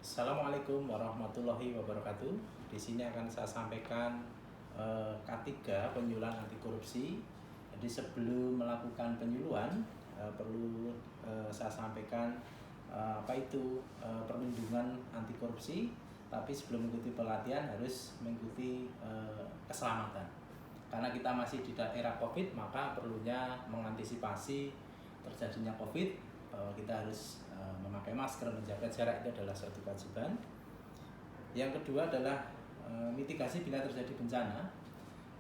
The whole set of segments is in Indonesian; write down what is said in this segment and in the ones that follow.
Assalamualaikum warahmatullahi wabarakatuh. Di sini akan saya sampaikan K3 penyuluhan anti korupsi. Jadi sebelum melakukan penyuluhan perlu saya sampaikan apa itu perlindungan anti korupsi. Tapi sebelum mengikuti pelatihan harus mengikuti keselamatan. Karena kita masih di era COVID, maka perlunya mengantisipasi terjadinya COVID, bahwa kita harus memakai masker, menjaga jarak, itu adalah suatu kewajiban. Yang kedua adalah mitigasi bila terjadi bencana.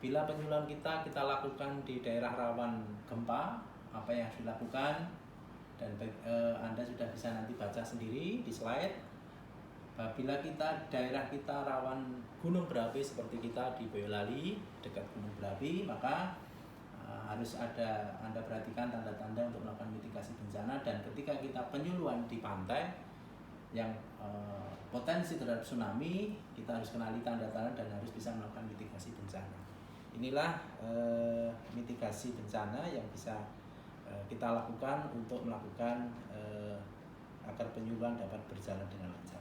Bila penyuluhan kita lakukan di daerah rawan gempa, apa yang harus dilakukan, dan Anda sudah bisa nanti baca sendiri di slide. Bila daerah kita rawan gunung berapi seperti kita di Boyolali, dekat gunung berapi, maka harus ada Anda perhatikan tanda-tanda untuk melakukan mitigasi bencana. Dan ketika kita penyuluhan di pantai yang potensi terhadap tsunami, kita harus kenali tanda-tanda dan harus bisa melakukan mitigasi bencana. Inilah mitigasi bencana yang bisa kita lakukan untuk melakukan agar penyuluhan dapat berjalan dengan lancar.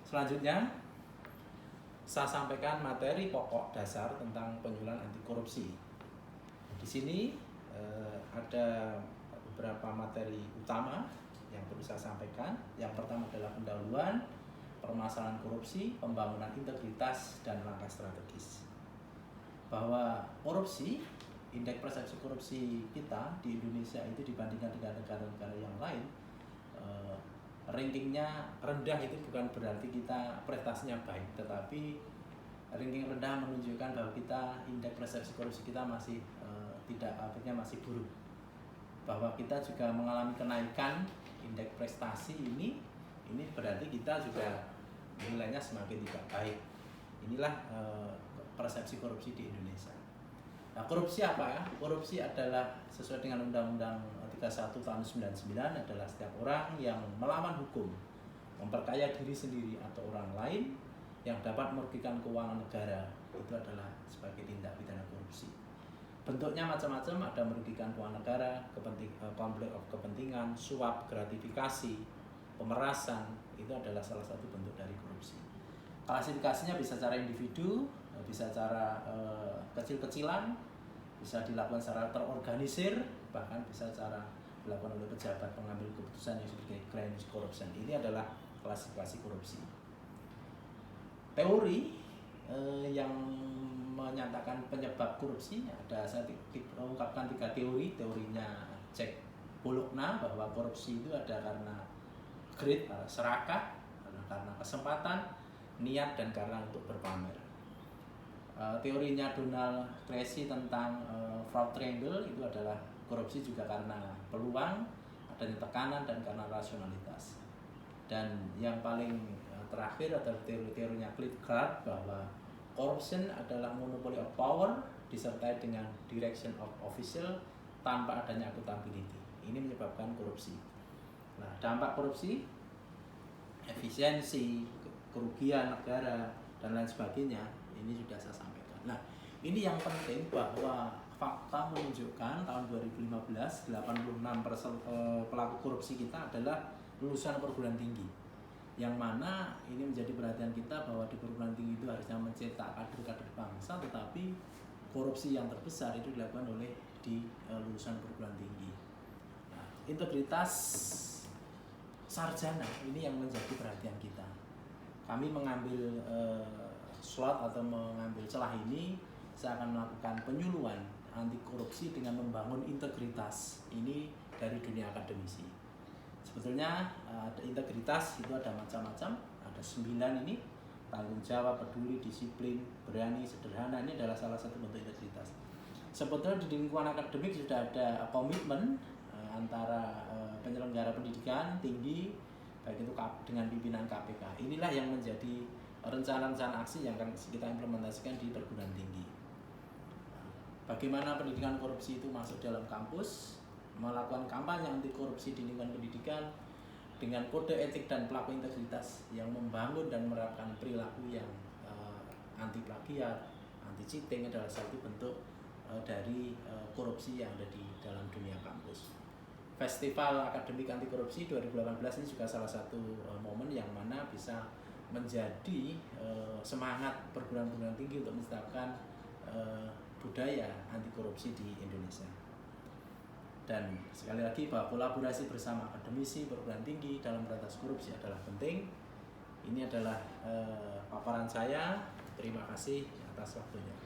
Selanjutnya, saya sampaikan materi pokok dasar tentang penyuluhan anti korupsi. Di sini ada beberapa materi utama yang perlu saya sampaikan. Yang pertama adalah pendahuluan, permasalahan korupsi, pembangunan integritas, dan langkah strategis. Bahwa korupsi, indeks persepsi korupsi kita di Indonesia itu dibandingkan dengan negara-negara yang lain, rankingnya rendah. Itu bukan berarti kita prestasinya baik, tetapi ranking rendah menunjukkan bahwa kita indeks persepsi korupsi kita masih masih buruk. Bahwa kita juga mengalami kenaikan indeks prestasi ini berarti kita juga nilainya semakin tidak baik. Inilah persepsi korupsi di Indonesia. Nah, korupsi apa ya? Korupsi adalah sesuai dengan Undang-Undang 31 tahun 99 adalah setiap orang yang melawan hukum, memperkaya diri sendiri atau orang lain yang dapat merugikan keuangan negara, itu adalah sebagai tindak pidana korupsi. Bentuknya macam-macam, ada merugikan keuangan negara, konflik of kepentingan, suap, gratifikasi, pemerasan, itu adalah salah satu bentuk dari korupsi. Klasifikasinya bisa secara individu, bisa secara kecil-kecilan, bisa dilakukan secara terorganisir, bahkan bisa secara dilakukan oleh pejabat pengambil keputusan yang sebagai grand corruption. Ini adalah klasifikasi korupsi. Teori yang menyatakan penyebab korupsi saya ungkapkan 3 teori. Teorinya Jack Bologna, bahwa korupsi itu ada karena greed, serakah, karena kesempatan, niat, dan karena untuk berpamer. Teorinya Donald Tracy tentang fraud triangle, itu adalah korupsi juga karena peluang, adanya tekanan, dan karena rasionalitas. Dan yang paling terakhir adalah teorinya Klitgard, bahwa corruption adalah monopoly of power disertai dengan direction of official tanpa adanya accountability. Ini menyebabkan korupsi. Nah, dampak korupsi, efisiensi, kerugian negara, dan lain sebagainya, ini sudah saya sampaikan. Nah, ini yang penting, bahwa fakta menunjukkan tahun 2015 86% pelaku korupsi kita adalah lulusan perguruan tinggi, yang mana ini menjadi perhatian kita bahwa di perguruan tinggi itu harusnya mencetak kader-kader bangsa, tetapi korupsi yang terbesar itu dilakukan oleh di lulusan perguruan tinggi. Nah, integritas sarjana ini yang menjadi perhatian kita. Kami mengambil slot atau mengambil celah ini, saya akan melakukan penyuluhan anti korupsi dengan membangun integritas ini dari dunia akademisi. Sebetulnya integritas itu ada macam-macam, ada 9 ini: tanggung jawab, peduli, disiplin, berani, sederhana. Ini adalah salah satu bentuk integritas. Sebetulnya di lingkungan akademik sudah ada komitmen antara penyelenggara pendidikan tinggi, baik itu dengan pimpinan KPK. Inilah yang menjadi rencana-rencana aksi yang akan kita implementasikan di perguruan tinggi. Bagaimana pendidikan korupsi itu masuk dalam kampus, melakukan kampanye anti korupsi di lingkungan pendidikan dengan kode etik dan pelaku integritas yang membangun dan menerapkan perilaku yang anti plagiat, anti cheating, adalah satu bentuk dari korupsi yang ada di dalam dunia kampus. Festival Akademik Anti Korupsi 2018 ini juga salah satu momen yang mana bisa menjadi semangat perguruan-perguruan tinggi untuk menciptakan budaya anti korupsi di Indonesia. Dan sekali lagi bahwa kolaborasi bersama akademisi perguruan tinggi dalam memberantas korupsi adalah penting. Ini adalah paparan saya. Terima kasih atas waktunya.